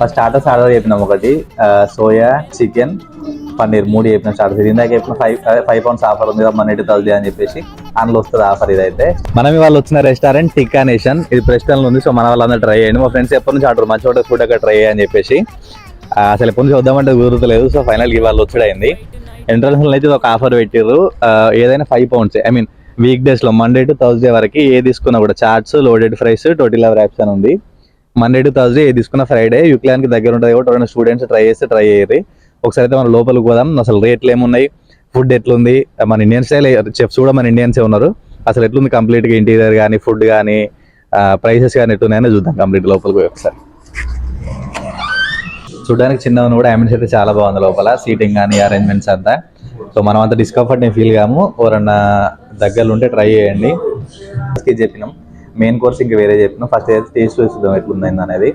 First starters order చెప్పినాం, ఒకటి soya, chicken, paneer, 3 చెప్పినాం స్టార్టర్స్. ఇందాక చెప్పిన 5 pounds ఆఫర్ ఉంది Monday to Thursday అని చెప్పేసి అందులో వస్తుంది ఆఫర్. ఇదైతే మనం వాళ్ళు వచ్చిన రెస్టారెంట్ టిక్కా నేషన్, ఇది ప్రెస్టల్ ఉంది. సో మన వాళ్ళందరూ ట్రై చేయండి. మా ఫ్రెండ్స్ ఎప్పటి నుంచి ఆర్డర్ మంచి హోటల్ ఫుడ్ అక్కడ ట్రై అని చెప్పేసి అసలు ఎప్పటి నుంచి వద్దామంటే కుదరలేదు. సో ఫైనల్ ఇవాళ వచ్చాడైంది. ఎంట్రన్స్ అయితే ఒక ఆఫర్ పెట్టారు, ఏదైనా 5 pounds, I mean week days లో Monday to Thursday వరకు ఏ తీసుకున్నా కూడా చాట్స్, లోడెడ్ ఫ్రైస్, టోటిలా ర్యాప్స్ అని ఉంది. Monday to Thursday ఏ తీసుకున్న ఫ్రైడే యూక్లాన్కి దగ్గర ఉంటుంది కూడా స్టూడెంట్స్ ట్రై చేయాలి. ఒకసారి అయితే మనం లోపలికి పోదాం, అసలు రేట్లు ఏమున్నాయి, ఫుడ్ ఎట్లుంది, మన ఇండియన్ స్టైల్ చెఫ్స్ కూడా మన ఇండియన్సే ఉన్నారు, అసలు ఎట్లుంది కంప్లీట్గా ఇంటీరియర్ కానీ ఫుడ్ కానీ ప్రైసెస్ కానీ ఎట్లున్నాయని చూద్దాం కంప్లీట్ లోపలికి పోయి ఒకసారి. చూడడానికి చిన్నగా కూడా అమెంట్స్ అయితే చాలా బాగుంది లోపల, సీటింగ్ కానీ అరేంజ్మెంట్స్ అంతా. సో మనం అంత డిస్కంఫర్ట్ నేను ఫీల్ కాము, ఎవరన్నా దగ్గరలో ఉంటే ట్రై చేయండి. చెప్పినాం మెయిన్ కోర్స్ ఇంకా వేరే చెప్పినాం, ఫస్ట్ అయితే టేస్ట్ చూద్దాం ఎట్లుంది అనేది.